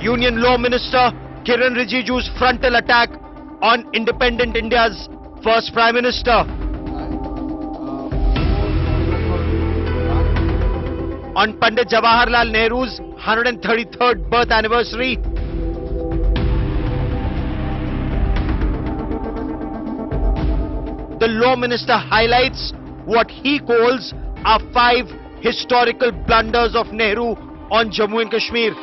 Union Law Minister Kiren Rijiju's frontal attack on independent India's first Prime Minister. On Pandit Jawaharlal Nehru's 133rd birth anniversary. The Law Minister highlights what he calls are 5 historical blunders of Nehru on Jammu and Kashmir.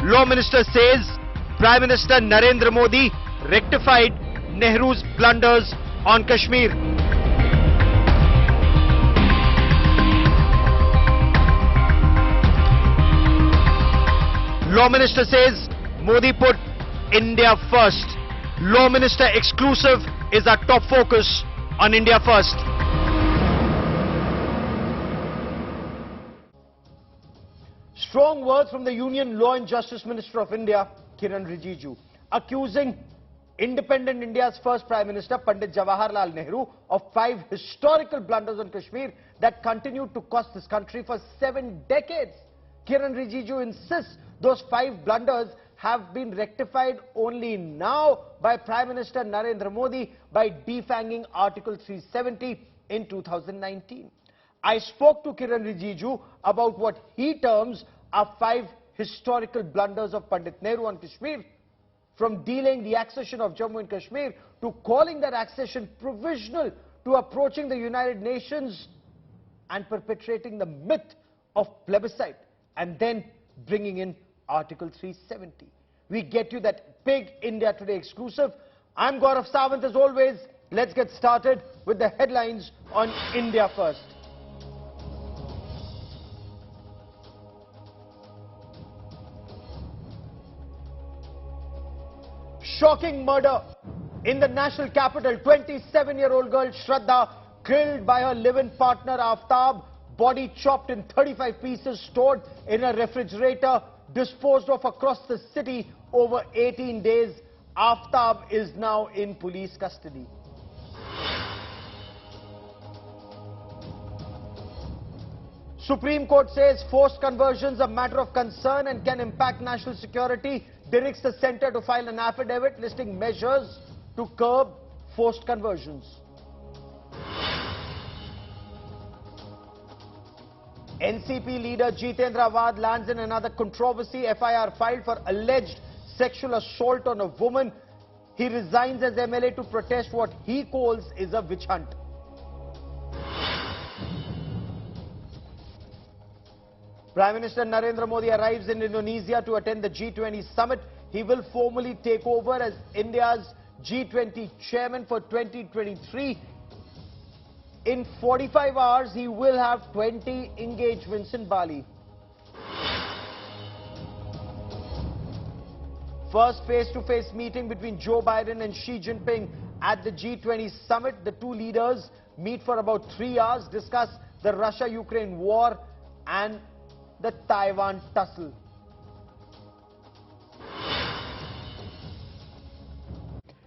Law Minister says Prime Minister Narendra Modi rectified Nehru's blunders on Kashmir. Law Minister says Modi put India first. Law Minister exclusive is our top focus on India first. Strong words from the Union Law and Justice Minister of India, Kiren Rijiju, accusing independent India's first Prime Minister, Pandit Jawaharlal Nehru, of 5 historical blunders on Kashmir that continued to cost this country for 7 decades. Kiren Rijiju insists those 5 blunders have been rectified only now by Prime Minister Narendra Modi by defanging Article 370 in 2019. I spoke to Kiren Rijiju about what he terms are 5 historical blunders of Pandit Nehru on Kashmir, from delaying the accession of Jammu and Kashmir to calling that accession provisional, to approaching the United Nations and perpetrating the myth of plebiscite, and then bringing in Article 370. We get you that big India Today exclusive. I'm Gaurav Sawant as always. Let's get started with the headlines on India First. Shocking murder in the national capital. 27-year-old girl Shraddha killed by her live-in partner Aftab. Body chopped in 35 pieces, stored in a refrigerator, disposed of across the city over 18 days. Aftab is now in police custody. Supreme Court says forced conversions are a matter of concern and can impact national security. Directs the centre to file an affidavit listing measures to curb forced conversions. NCP leader Jitendra Wad lands in another controversy. FIR filed for alleged sexual assault on a woman. He resigns as MLA to protest what he calls is a witch hunt. Prime Minister Narendra Modi arrives in Indonesia to attend the G20 summit. He will formally take over as India's G20 chairman for 2023. In 45 hours, he will have 20 engagements in Bali. First face-to-face meeting between Joe Biden and Xi Jinping at the G20 summit. The two leaders meet for about 3 hours, discuss the Russia-Ukraine war and the Taiwan tussle.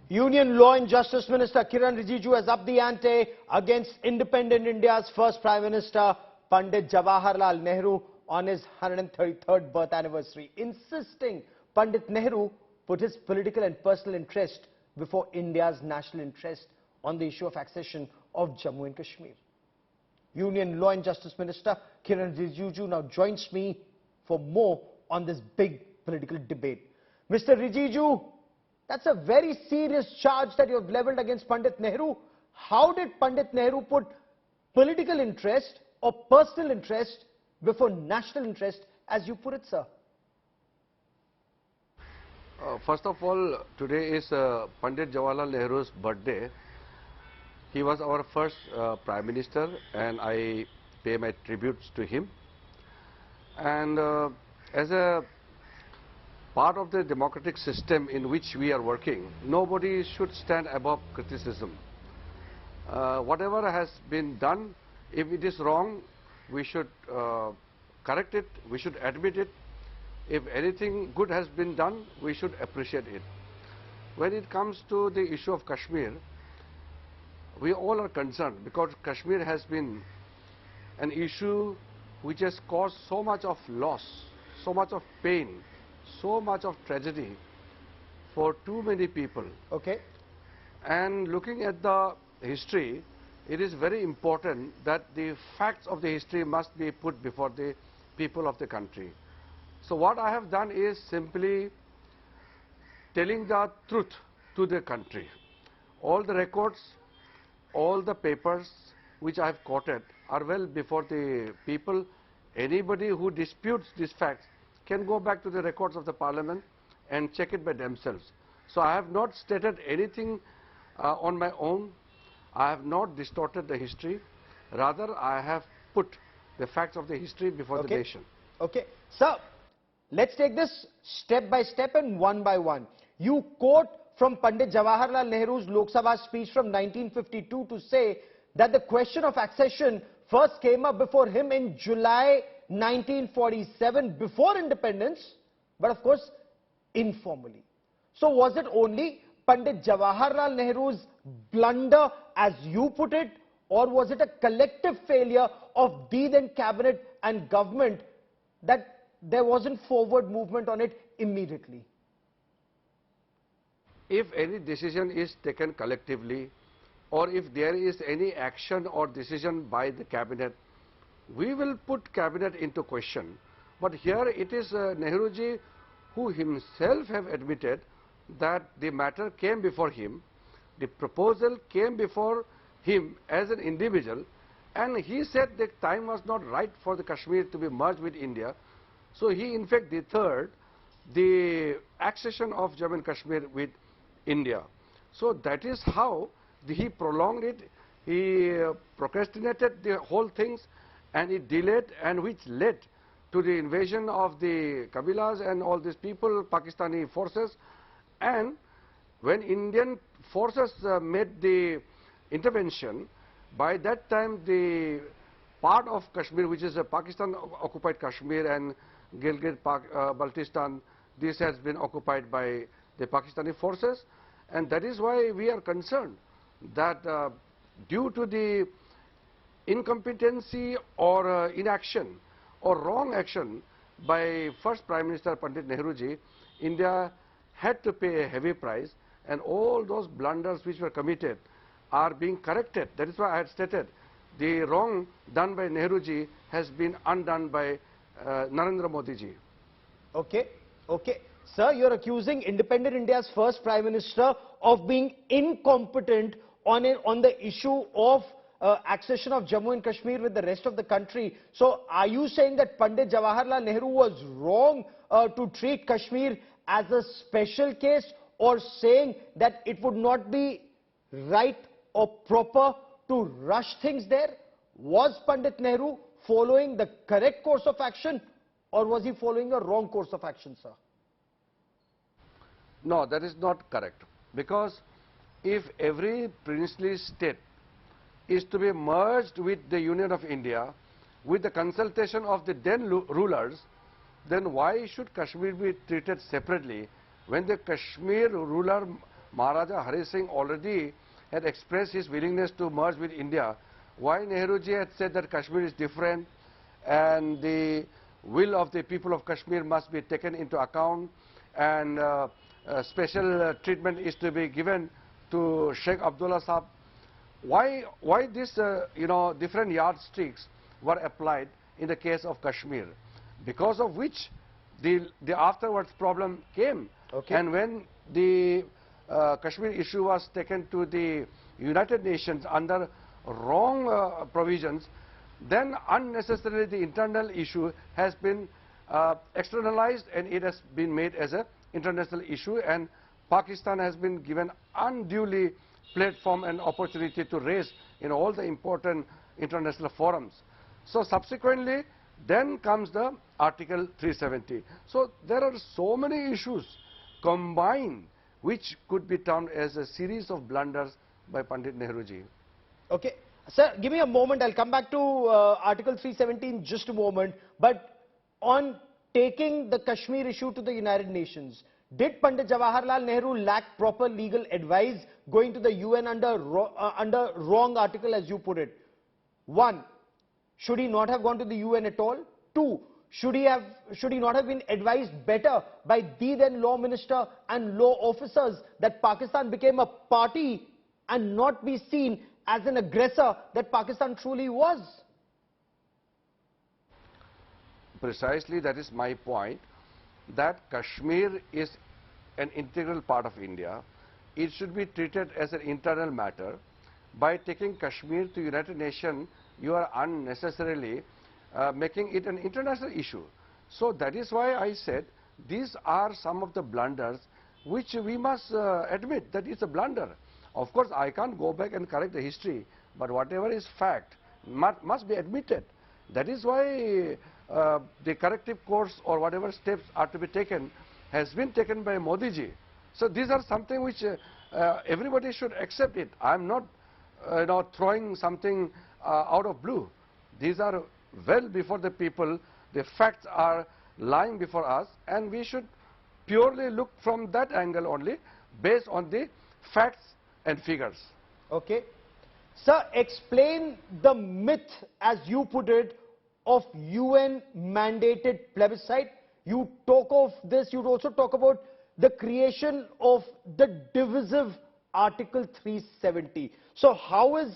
Union Law and Justice Minister Kiren Rijiju has upped the ante against independent India's first Prime Minister Pandit Jawaharlal Nehru on his 133rd birth anniversary, insisting Pandit Nehru put his political and personal interest before India's national interest on the issue of accession of Jammu and Kashmir. Union Law and Justice Minister Kiren Rijiju now joins me for more on this big political debate. Mr. Rijiju, that's a very serious charge that you have levelled against Pandit Nehru. How did Pandit Nehru put political interest or personal interest before national interest, as you put it, sir? First of all, today is Pandit Jawaharlal Nehru's birthday. He was our first Prime Minister, and I pay my tributes to him. And as a part of the democratic system in which we are working, nobody should stand above criticism. Whatever has been done, if it is wrong, we should correct it, we should admit it. If anything good has been done, we should appreciate it. When it comes to the issue of Kashmir, we all are concerned because Kashmir has been an issue which has caused so much of loss, so much of pain, so much of tragedy for too many people. Okay. And looking at the history, it is very important that the facts of the history must be put before the people of the country. So what I have done is simply telling the truth to the country. All the records, all the papers which I have quoted are well before the people. Anybody who disputes these facts can go back to the records of the parliament and check it by themselves. So I have not stated anything on my own. I have not distorted the history. Rather, I have put the facts of the history before the nation. Okay. Sir, let's take this step by step and one by one. You quote from Pandit Jawaharlal Nehru's Lok Sabha speech from 1952 to say that the question of accession first came up before him in July 1947, before independence, but of course informally. So was it only Pandit Jawaharlal Nehru's blunder, as you put it, or was it a collective failure of the then cabinet and government that there wasn't forward movement on it immediately? If any decision is taken collectively, or if there is any action or decision by the cabinet, we will put cabinet into question. But here it is Nehruji who himself have admitted that the matter came before him, the proposal came before him as an individual, and he said the time was not right for the Kashmir to be merged with India. So he in fact deferred the accession of Jammu and Kashmir with India. So that is how he prolonged it, he procrastinated the whole things, and it delayed, and which led to the invasion of the Kabilas and all these people, Pakistani forces. And when Indian forces made the intervention, by that time the part of Kashmir, which is a Pakistan occupied Kashmir, and Baltistan, this has been occupied by the Pakistani forces, and that is why we are concerned that due to the incompetency or inaction or wrong action by first Prime Minister Pandit Nehruji, India had to pay a heavy price, and all those blunders which were committed are being corrected. That is why I had stated the wrong done by Nehruji has been undone by Narendra Modi ji. Okay, okay. Sir, you're accusing independent India's first Prime Minister of being incompetent on the issue of accession of Jammu and Kashmir with the rest of the country. So are you saying that Pandit Jawaharlal Nehru was wrong to treat Kashmir as a special case, or saying that it would not be right or proper to rush things there? Was Pandit Nehru following the correct course of action, or was he following a wrong course of action, sir? No, that is not correct, because if every princely state is to be merged with the Union of India with the consultation of the then rulers, then why should Kashmir be treated separately when the Kashmir ruler Maharaja Hari Singh already had expressed his willingness to merge with India? Why Nehruji had said that Kashmir is different and the will of the people of Kashmir must be taken into account, and special treatment is to be given to Sheikh Abdullah Sahab? Why this different yardsticks were applied in the case of Kashmir, because of which the afterwards problem came. Okay. And when the Kashmir issue was taken to the United Nations under wrong provisions, then unnecessarily the internal issue has been externalized, and it has been made as an international issue, and Pakistan has been given unduly platform and opportunity to raise in all the important international forums. So subsequently then comes the Article 370. So there are so many issues combined which could be termed as a series of blunders by Pandit Nehruji. Okay. Sir, give me a moment. I'll come back to Article 370 in just a moment. But on taking the Kashmir issue to the United Nations, did Pandit Jawaharlal Nehru lack proper legal advice going to the UN under wrong article, as you put it? One, Should he not have gone to the UN at all? Two, should he not have been advised better by the then law minister and law officers that Pakistan became a party and not be seen as an aggressor that Pakistan truly was? Precisely, that is my point, that Kashmir is an integral part of India. It should be treated as an internal matter. By taking Kashmir to United Nations, you are unnecessarily making it an international issue. So that is why I said these are some of the blunders which we must admit that it's a blunder. Of course, I can't go back and correct the history, but whatever is fact must be admitted. That is why the corrective course or whatever steps are to be taken has been taken by Modi ji. So these are something which everybody should accept it. I'm not throwing something out of blue. These are well before the people. The facts are lying before us, and we should purely look from that angle only, based on the facts and figures. Okay. Sir, explain the myth, as you put it, of UN mandated plebiscite. You talk of this, you also talk about the creation of the divisive Article 370. So how is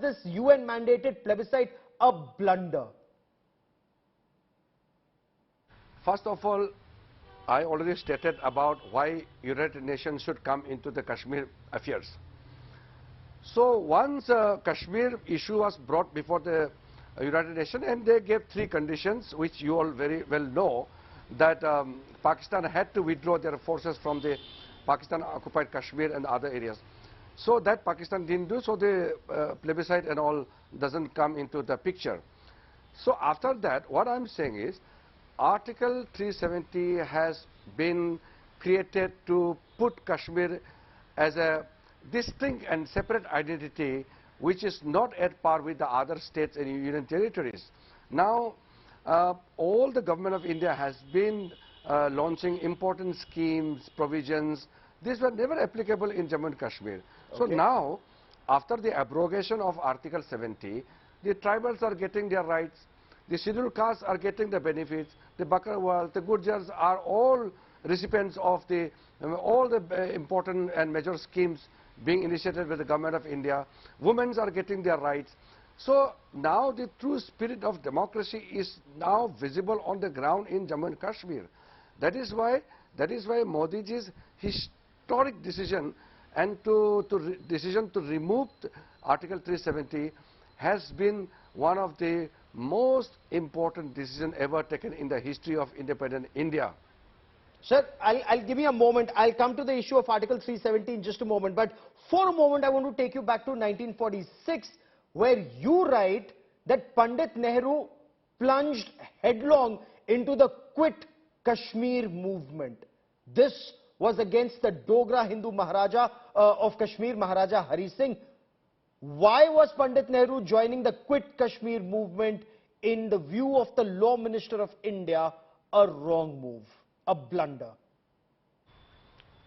this UN mandated plebiscite a blunder? First of all, I already stated about why United Nations should come into the Kashmir affairs. So once Kashmir issue was brought before the United Nations, and they gave three conditions which you all very well know, that Pakistan had to withdraw their forces from the Pakistan occupied Kashmir and other areas. So that Pakistan didn't do, so the plebiscite and all doesn't come into the picture. So after that, what I'm saying is, Article 370 has been created to put Kashmir as a distinct and separate identity which is not at par with the other states and union territories. Now, all the government of India has been launching important schemes, provisions. These were never applicable in Jammu and Kashmir. So now, after the abrogation of Article 70, the tribals are getting their rights, the scheduled castes are getting the benefits, the Bakarwal, the Gurjars are all recipients of the all the important and major schemes being initiated by the government of India. Women are getting their rights. So now the true spirit of democracy is now visible on the ground in Jammu and Kashmir. That is why Modi ji's historic decision and decision to remove Article 370 has been one of the most important decisions ever taken in the history of independent India. Sir, I'll give you a moment. I'll come to the issue of Article 370 in just a moment. But for a moment, I want to take you back to 1946, where you write that Pandit Nehru plunged headlong into the Quit Kashmir movement. This was against the Dogra Hindu Maharaja of Kashmir, Maharaja Hari Singh. Why was Pandit Nehru joining the Quit Kashmir movement, in the view of the Law Minister of India, a wrong move, a blunder?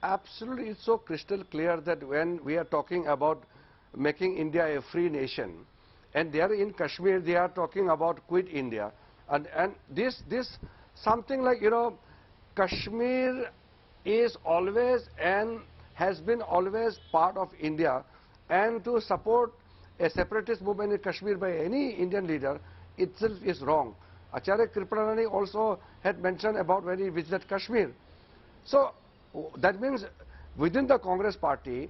Absolutely, it's so crystal clear that when we are talking about making India a free nation, and there in Kashmir they are talking about quit India, and this something like, Kashmir is always and has been always part of India, and to support a separatist movement in Kashmir by any Indian leader itself is wrong. Acharya Kripanani also had mentioned about when he visited Kashmir. So that means within the Congress party,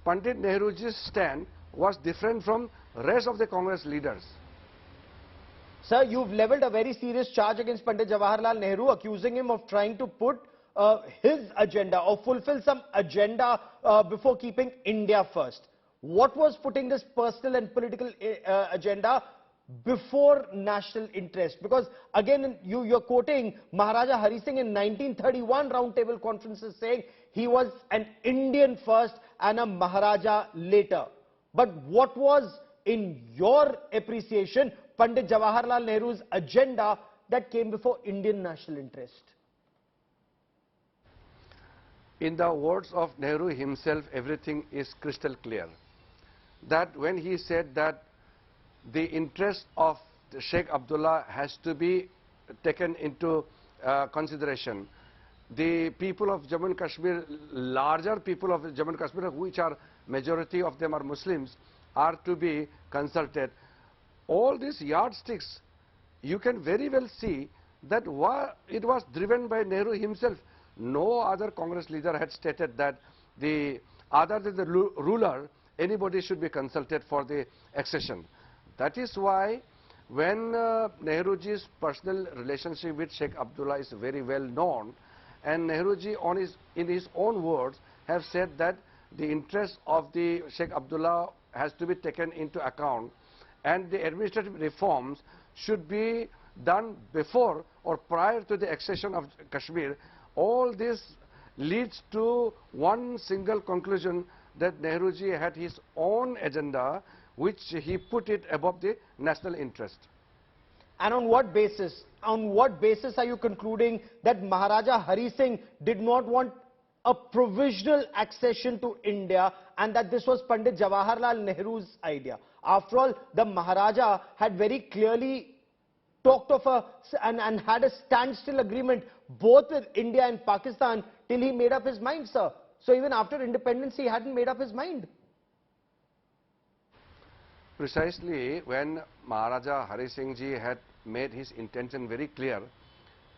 Pandit Nehruji's stand was different from rest of the Congress leaders. Sir, you've leveled a very serious charge against Pandit Jawaharlal Nehru, accusing him of trying to put his agenda or fulfill some agenda before keeping India first. What was putting this personal and political agenda before national interest? Because again, you're quoting Maharaja Hari Singh in 1931 roundtable conferences saying he was an Indian first and a Maharaja later. But what was, in your appreciation, Pandit Jawaharlal Nehru's agenda that came before Indian national interest? In the words of Nehru himself, everything is crystal clear. that when he said that the interest of Sheikh Abdullah has to be taken into consideration. The people of Jammu and Kashmir, larger people of Jammu and Kashmir, which are majority of them are Muslims, are to be consulted. All these yardsticks, you can very well see that it was driven by Nehru himself. No other Congress leader had stated that other than the ruler, anybody should be consulted for the accession. That is why when Nehruji's personal relationship with Sheikh Abdullah is very well known, and Nehruji in his own words have said that the interest of the Sheikh Abdullah has to be taken into account, and the administrative reforms should be done before or prior to the accession of Kashmir. All this leads to one single conclusion, that Nehruji had his own agenda, which he put it above the national interest. And on what basis? On what basis are you concluding that Maharaja Hari Singh did not want a provisional accession to India and that this was Pandit Jawaharlal Nehru's idea? After all, the Maharaja had very clearly talked of and had a standstill agreement both with India and Pakistan till he made up his mind, sir. So even after independence, he hadn't made up his mind. Precisely when Maharaja Hari Singh ji had made his intention very clear,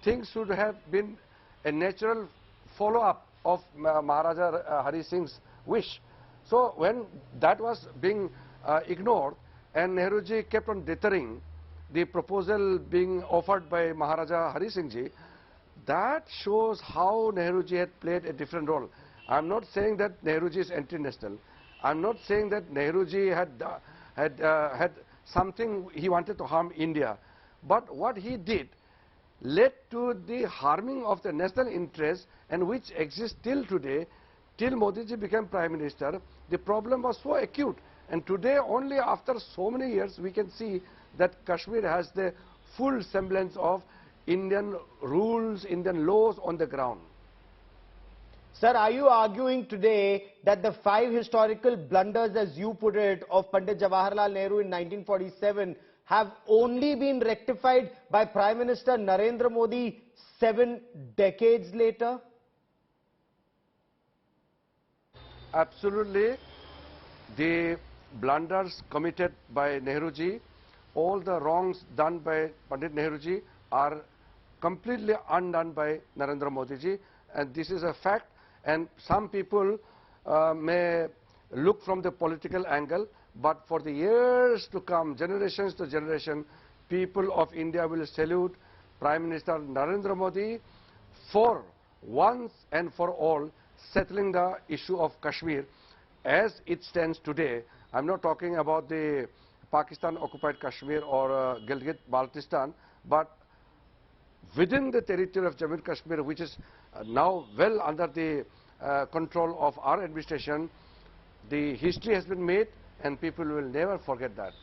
things should have been a natural follow-up of Maharaja Hari Singh's wish. So when that was being ignored and Nehruji kept on deterring the proposal being offered by Maharaja Hari Singh ji, that shows how Nehruji had played a different role. I am not saying that Nehruji is anti-national. I am not saying that Nehruji had something he wanted to harm India. But what he did led to the harming of the national interest, and which exists till today, till Modi ji became Prime Minister. The problem was so acute, and today only after so many years we can see that Kashmir has the full semblance of Indian rules, Indian laws on the ground. Sir, are you arguing today that the 5 historical blunders, as you put it, of Pandit Jawaharlal Nehru in 1947 have only been rectified by Prime Minister Narendra Modi 7 decades later? Absolutely. The blunders committed by Nehruji, all the wrongs done by Pandit Nehruji are completely undone by Narendra Modi ji, and this is a fact. And some people may look from the political angle, but for the years to come, generations to generation, people of India will salute Prime Minister Narendra Modi for once and for all settling the issue of Kashmir as it stands today. I'm not talking about the Pakistan occupied Kashmir or Gilgit-Baltistan, but within the territory of Jammu and Kashmir, which is now well under the control of our administration, the history has been made and people will never forget that.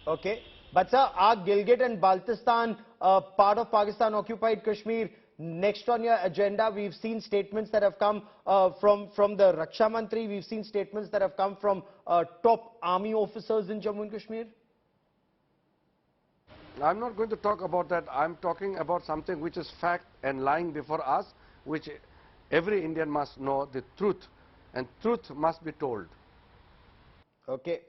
Okay. But sir, are Gilgit and Baltistan part of Pakistan occupied Kashmir next on your agenda? We've seen statements that have come from the Raksha Mantri. We've seen statements that have come from top army officers in Jammu and Kashmir. I'm not going to talk about that. I'm talking about something which is fact and lying before us, which every Indian must know the truth, and truth must be told. Okay.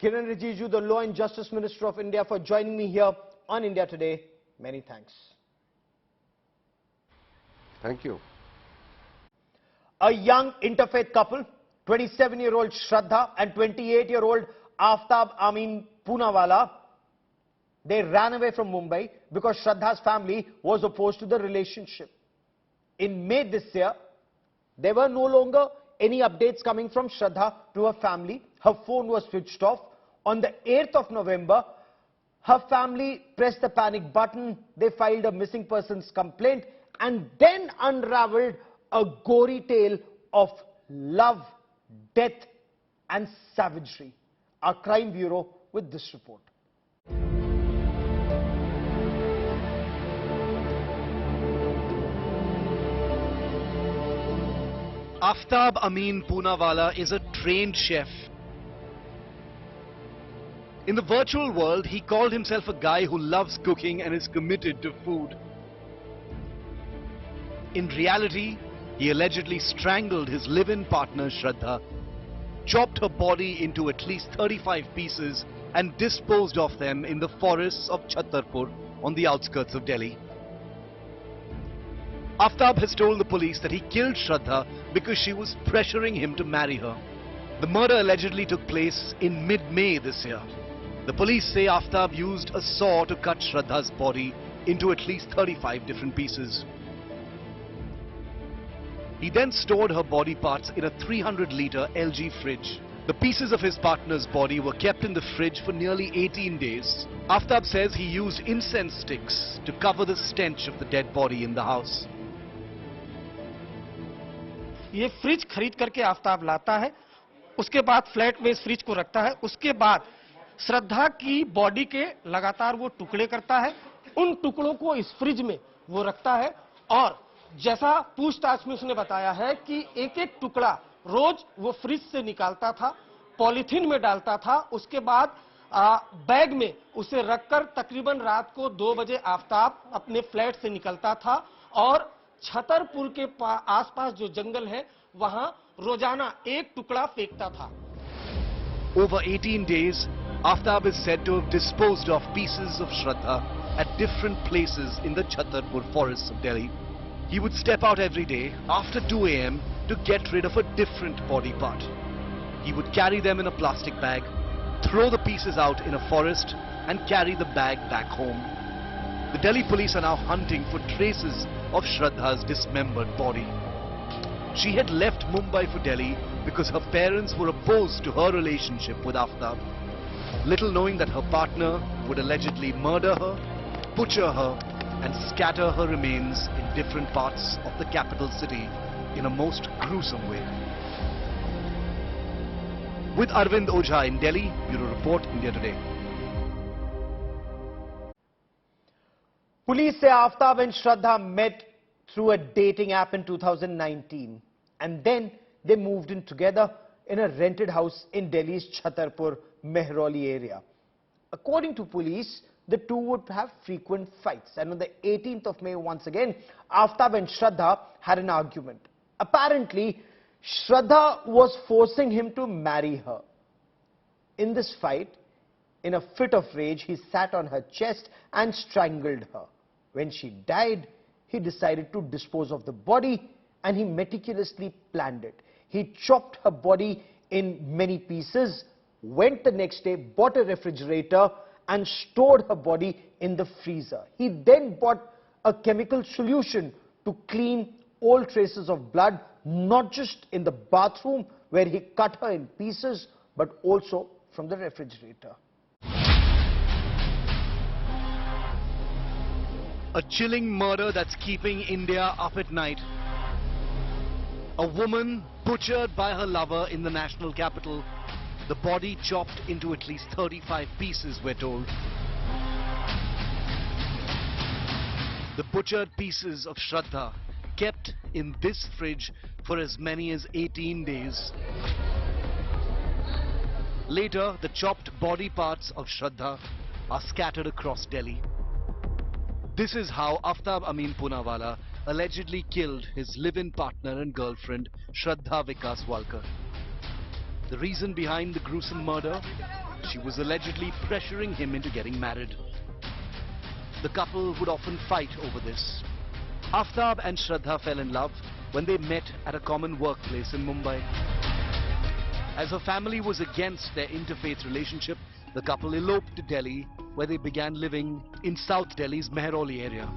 Kiren Rijiju, the Law and Justice Minister of India, for joining me here on India Today. Many thanks. Thank you. A young interfaith couple, 27-year-old Shraddha and 28-year-old Aftab Amin Poonawala, they ran away from Mumbai because Shraddha's family was opposed to the relationship. In May this year, there were no longer any updates coming from Shraddha to her family. Her phone was switched off. On the 8th of November, her family pressed the panic button. They filed a missing persons complaint and then unraveled a gory tale of love, death and savagery. Our Crime Bureau with this report. Aftab Amin Poonawala is a trained chef. In the virtual world, he called himself a guy who loves cooking and is committed to food. In reality, he allegedly strangled his live-in partner Shraddha, chopped her body into at least 35 pieces and disposed of them in the forests of Chhatarpur on the outskirts of Delhi. Aftab has told the police that he killed Shraddha because she was pressuring him to marry her. The murder allegedly took place in mid-May this year. The police say Aftab used a saw to cut Shraddha's body into at least 35 different pieces. He then stored her body parts in a 300-litre LG fridge. The pieces of his partner's body were kept in the fridge for nearly 18 days. Aftab says he used incense sticks to cover the stench of the dead body in the house. ये fridge खरीद करके आफ्ताब लाता है, उसके बाद flat में इस fridge को रखता है, उसके बाद श्रद्धा की बॉडी के लगातार वो टुकड़े करता है, उन टुकड़ों को इस फ्रिज में वो रखता है और जैसा पूछताछ में उसने बताया है कि एक एक टुकड़ा रोज वो फ्रिज से निकालता था, पॉलीथीन में डालता था, उसके बाद बैग में उसे रखकर तकरीबन रात को 2 बजे आफ्ताब अपने फ्लैट से निकलता था और छतरपुर के आसपास जो जंगल है वहां रोजाना एक टुकड़ा फेंकता था. Over 18 days, Aftab is said to have disposed of pieces of Shraddha at different places in the Chhatarpur forests of Delhi. He would step out every day after 2 a.m. to get rid of a different body part. He would carry them in a plastic bag, throw the pieces out in a forest and carry the bag back home. The Delhi police are now hunting for traces of Shraddha's dismembered body. She had left Mumbai for Delhi because her parents were opposed to her relationship with Aftab, little knowing that her partner would allegedly murder her, butcher her and scatter her remains in different parts of the capital city in a most gruesome way. With Arvind Ojha in Delhi, Bureau Report, India Today. Police say Aftab and Shraddha met through a dating app in 2019 and then they moved in together in a rented house in Delhi's Chhatarpur, Mehrauli area. According to police, the two would have frequent fights and on the 18th of May once again, Aftab and Shraddha had an argument. Apparently, Shraddha was forcing him to marry her. In this fight, in a fit of rage, he sat on her chest and strangled her. When she died, he decided to dispose of the body and he meticulously planned it. He chopped her body in many pieces, went the next day, bought a refrigerator and stored her body in the freezer. He then bought a chemical solution to clean all traces of blood, not just in the bathroom where he cut her in pieces, but also from the refrigerator. A chilling murder that's keeping India up at night. A woman butchered by her lover in the national capital. The body chopped into at least 35 pieces, we're told. The butchered pieces of Shraddha kept in this fridge for as many as 18 days. Later, the chopped body parts of Shraddha are scattered across Delhi. This is how Aftab Amin Poonawalla allegedly killed his live-in partner and girlfriend, Shraddha Vikas Walkar. The reason behind the gruesome murder? She was allegedly pressuring him into getting married. The couple would often fight over this. Aftab and Shraddha fell in love when they met at a common workplace in Mumbai. As her family was against their interfaith relationship, the couple eloped to Delhi, where they began living in South Delhi's Mehrauli area.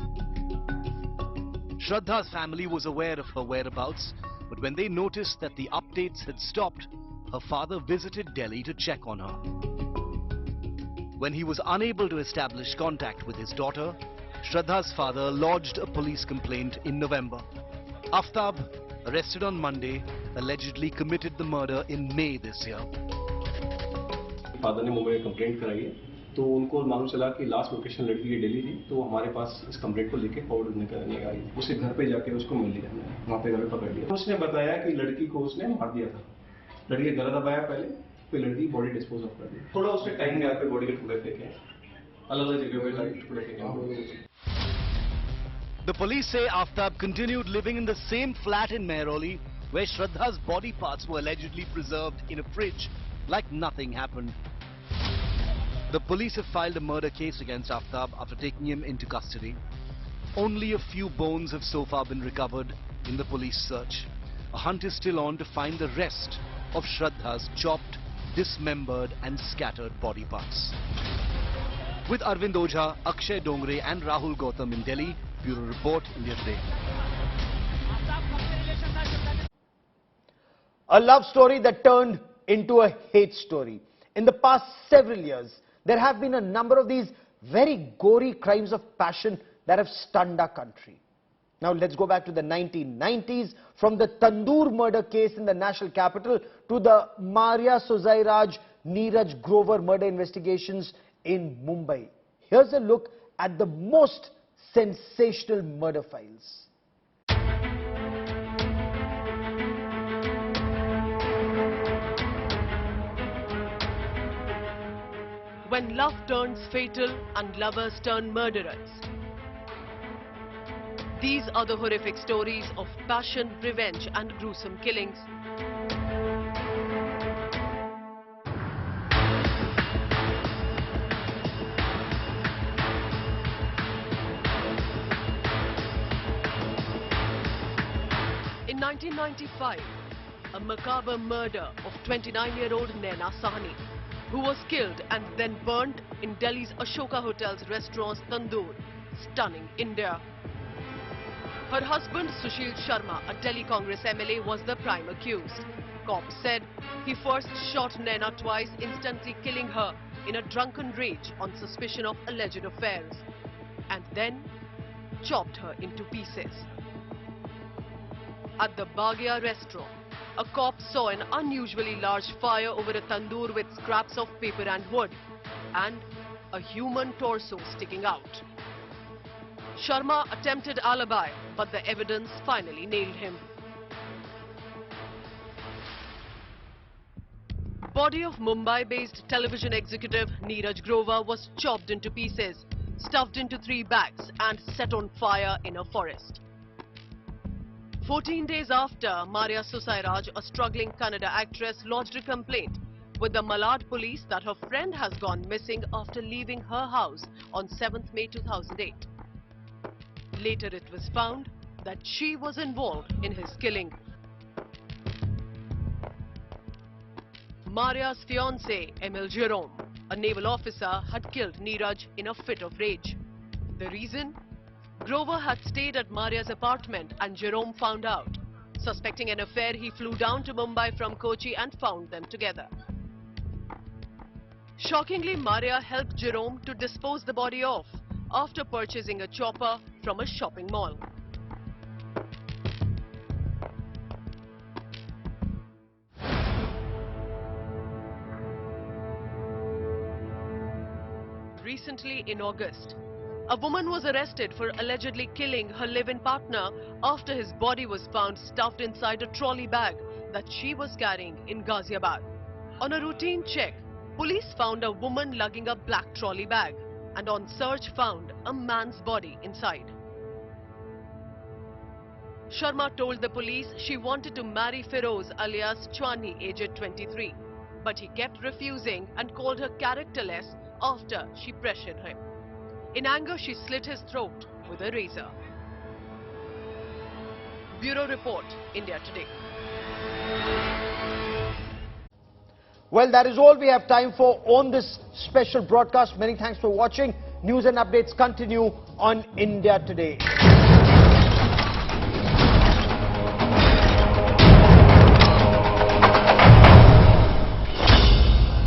Shraddha's family was aware of her whereabouts, but when they noticed that the updates had stopped, her father visited Delhi to check on her. When he was unable to establish contact with his daughter, Shraddha's father lodged a police complaint in November. Aftab, arrested on Monday, allegedly committed the murder in May this year. Father ने मुंबई में complaint कराई है, तो उनको मालूम चला कि last location लड़की की दिल्ली थी, तो हमारे पास इस कंप्लेंट को लेके फॉरवर्ड करने आई. उसे घर पे जाके उसको मिल लिया, वहाँ पे घर पे पकड़ लिया. उसने बताया कि लड़की को उसने मार दिया था. लड़की गला दबाया पहले, पे लड़ दी, बॉडी डिस्पोज ऑफ कर दी। थोड़ा उसके टाइम गैप पे बॉडी के टुकड़े फेंके, अलग अलग जगह पे टुकड़े फेंके। The police say Aftab continued living in the same flat in Mehrauli, where Shraddha's body parts were allegedly preserved in a fridge, like nothing happened. The police have filed a murder case against Aftab after taking him into custody. Only a few bones have so far been recovered in the police search. A hunt is still on to find the rest of Shraddha's chopped, dismembered and scattered body parts. With Arvind Ojha, Akshay Dongre and Rahul Gautam in Delhi, Bureau Report, India Today. A love story that turned into a hate story. In the past several years, there have been a number of these very gory crimes of passion that have stunned our country. Now let's go back to the 1990s, from the Tandoor murder case in the national capital to the Maria Sozairaj Neeraj Grover murder investigations in Mumbai. Here's a look at the most sensational murder files. When love turns fatal and lovers turn murderers. These are the horrific stories of passion, revenge and gruesome killings. In 1995, a macabre murder of 29-year-old Naina Sahni, who was killed and then burnt in Delhi's Ashoka Hotel's restaurant Tandoor, stunning India. Her husband Sushil Sharma, a Delhi Congress MLA, was the prime accused. Cops said he first shot Naina twice, instantly killing her in a drunken rage on suspicion of alleged affairs, and then chopped her into pieces. At the Baghya restaurant, a cop saw an unusually large fire over a tandoor with scraps of paper and wood, and a human torso sticking out. Sharma attempted alibi, but the evidence finally nailed him. Body of Mumbai-based television executive Neeraj Grover was chopped into pieces, stuffed into 3 bags and set on fire in a forest. 14 days after, Maria Sozairaj, a struggling Kannada actress, lodged a complaint with the Malad police that her friend has gone missing after leaving her house on 7th May 2008. Later it was found that she was involved in his killing. Maria's fiancé, Emil Jerome, a naval officer, had killed Neeraj in a fit of rage. The reason? Grover had stayed at Maria's apartment and Jerome found out. Suspecting an affair, he flew down to Mumbai from Kochi and found them together. Shockingly, Maria helped Jerome to dispose the body off after purchasing a chopper from a shopping mall. Recently, in August, a woman was arrested for allegedly killing her live-in partner after his body was found stuffed inside a trolley bag that she was carrying in Ghaziabad. On a routine check, police found a woman lugging a black trolley bag and on search found a man's body inside. Sharma told the police she wanted to marry Feroz alias Chwani, aged 23, but he kept refusing and called her characterless after she pressured him. In anger, she slit his throat with a razor. Bureau Report, India Today. Well, that is all we have time for on this special broadcast. Many thanks for watching. News and updates continue on India Today.